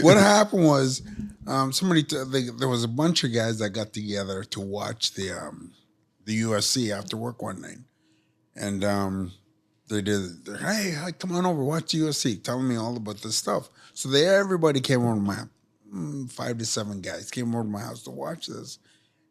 what happened was there was a bunch of guys that got together to watch the UFC after work one night, and hey, come on over, watch the UFC, telling me all about this stuff. So everybody came over to my 5 to 7 guys came over to my house to watch this.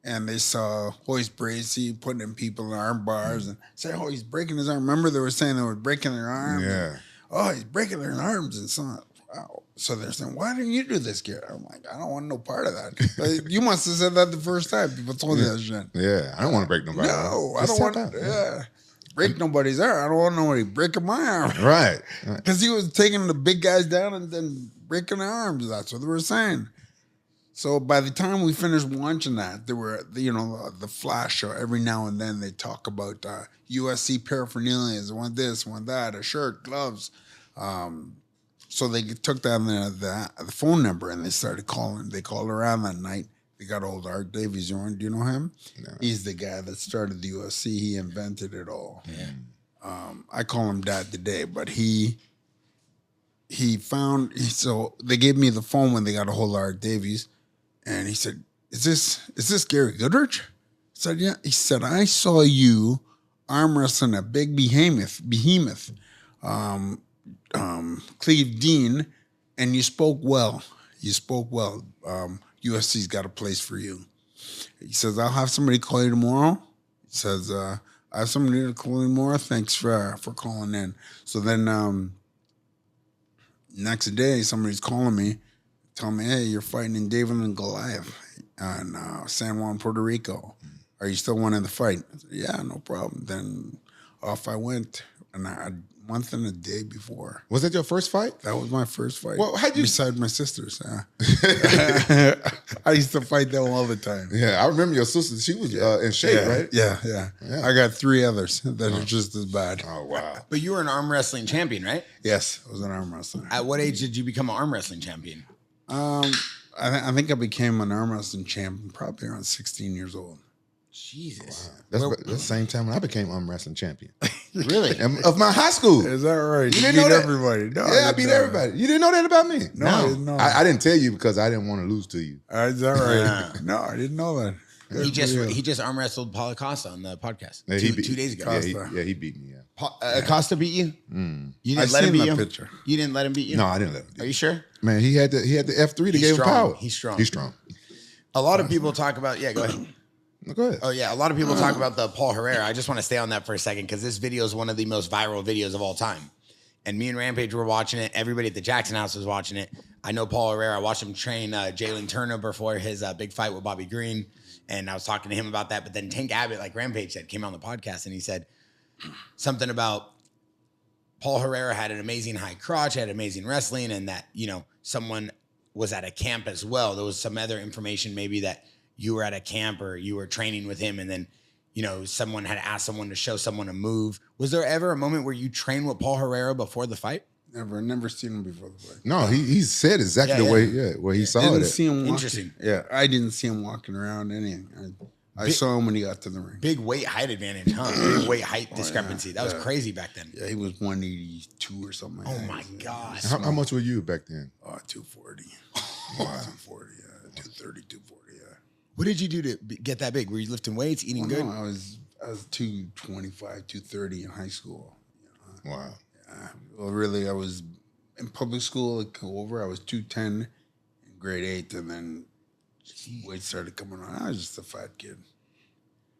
And they saw Hoist Bracey putting in people in arm bars and say, oh, he's breaking his arm. Remember they were saying they were breaking their arms? Yeah. And, oh, he's breaking their arms and so on. Wow. So they're saying, why didn't you do this, kid? I'm like, I don't want no part of that. You must have said that the first time people told me that shit. Yeah, I don't want to break nobody. No, I don't want to break nobody's arm. I don't want nobody breaking my arm. Right. Because he was taking the big guys down and then breaking their arms. That's what they were saying. So by the time we finished watching that, there were, the flash show. Every now and then they talk about USC paraphernalia, want this, want that, a shirt, gloves. So they took down the phone number and they started calling. They called around that night. They got old Art Davies. Do you know him? No. He's the guy that started the USC. He invented it all. Yeah. I call him Dad today, but so they gave me the phone when they got a hold of Art Davies. And he said, is this Gary Goodridge? I said, yeah. He said, I saw you arm wrestling a big behemoth, Cleve Dean, and you spoke well. USC's got a place for you. He says, I'll have somebody call you tomorrow. He says, I have somebody to call you tomorrow. Thanks for calling in. So then next day, somebody's calling me. Tell me, hey, you're fighting in David and Goliath in San Juan, Puerto Rico. Are you still wanting to fight? I said, yeah, no problem. Then off I went, and a month and a day before. Was that your first fight? That was my first fight. Well, beside my sisters. I used to fight them all the time. Yeah, I remember your sister. She was in shape, right? Yeah. I got 3 others that are just as bad. Oh, wow. But you were an arm wrestling champion, right? Yes, I was an arm wrestler. At what age did you become an arm wrestling champion? I think I became an arm wrestling champion probably around 16 years old. Jesus. Wow. That's the same time when I became arm wrestling champion. Really? Of my high school. Is that right? You didn't know that? Everybody. No, yeah, I beat everybody. You didn't know that about me? No. I didn't tell you because I didn't want to lose to you. Is that right? No, I didn't know that. He just arm wrestled Paulo Costa on the podcast Yeah, 2 days ago. Yeah, he beat me. Yeah. Costa beat you? You didn't let him beat you? Picture. You didn't let him beat you? No, I didn't let him. Are you sure? Man, he had the F3 to give him power. He's strong. He's strong. A lot of people talk about. Yeah, go ahead. No, go ahead. Oh yeah, a lot of people talk about the Paul Herrera. I just want to stay on that for a second because this video is one of the most viral videos of all time. And me and Rampage were watching it. Everybody at the JAXXON House was watching it. I know Paul Herrera. I watched him train Jalin Turner before his big fight with Bobby Green. And I was talking to him about that. But then Tank Abbott, like Rampage said, came on the podcast and he said something about Paul Herrera had an amazing high crotch, had amazing wrestling, and that, someone was at a camp as well. There was some other information maybe that you were at a camp or you were training with him and then, someone had asked someone to show someone a move. Was there ever a moment where you trained with Paul Herrera before the fight? Never seen him before the fight. No, he said exactly the way where he saw it. See him walking. Interesting. Yeah, I didn't see him walking around anything. I saw him when he got to the ring. Big weight height advantage, huh? Big weight height discrepancy. That was crazy back then. Yeah, he was 182 or something like that. Oh my God. How much were you back then? 240. Wow. 240, 230, 240, What did you do to get that big? Were you lifting weights, eating good? No, I was 225, 230 in high school. Wow. Yeah. Well, really, I was in public school. I was 210 in grade 8, and then weight started coming on. I was just a fat kid.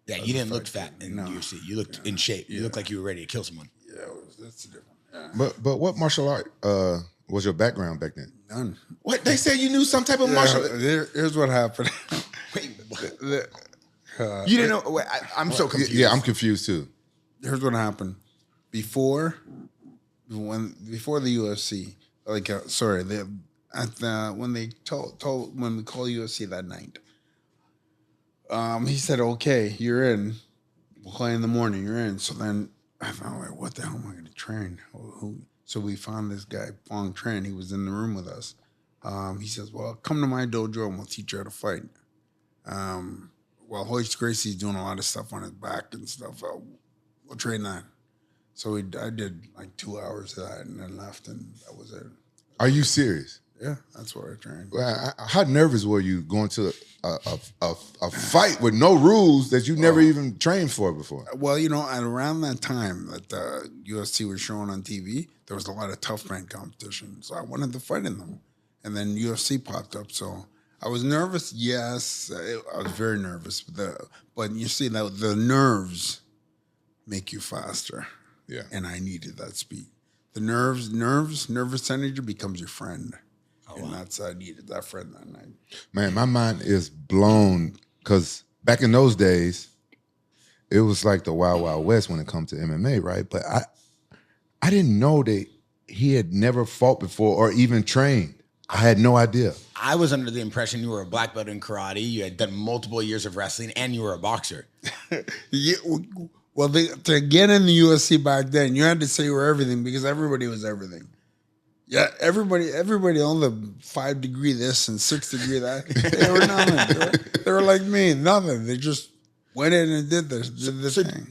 Yeah, you didn't look fat in UFC. You looked in shape. You looked like you were ready to kill someone. Yeah, that's different. Yeah. But what martial art was your background back then? None. What? They said you knew some type of martial art. Here's what happened. Wait, you didn't know? Wait, I'm so confused. Yeah, I'm confused too. Here's what happened. Before the UFC, when we called UFC that night, he said, "Okay, you're in. We'll call you in the morning. You're in." So then I thought, like, what the hell am I going to train? So we found this guy, Fong Tran. He was in the room with us. He says, "Well, come to my dojo and we'll teach you how to fight." While Hoist Gracie's doing a lot of stuff on his back and stuff, we'll train that. So I did like 2 hours of that and then left, and that was it. Are you serious? Yeah, that's what I trained. Well, how nervous were you going to a fight with no rules that you never even trained for before? Well, at around that time that the UFC was showing on TV, there was a lot of tough man competition. So I wanted to fight in them. And then UFC popped up. So I was nervous. Yes, I was very nervous. But you see, the nerves make you faster. Yeah. And I needed that speed. The nervous energy becomes your friend. I needed that friend that night. Man, my mind is blown because back in those days, it was like the Wild Wild West when it comes to MMA, right? But I didn't know that he had never fought before or even trained. I had no idea. I was under the impression you were a black belt in karate, you had done multiple years of wrestling, and you were a boxer. Yeah, well, to get in the UFC back then, you had to say you were everything because everybody was everything. Yeah, everybody on the 5 degree this and 6 degree that, they were nothing. They were like me, nothing. They just went in and did the thing.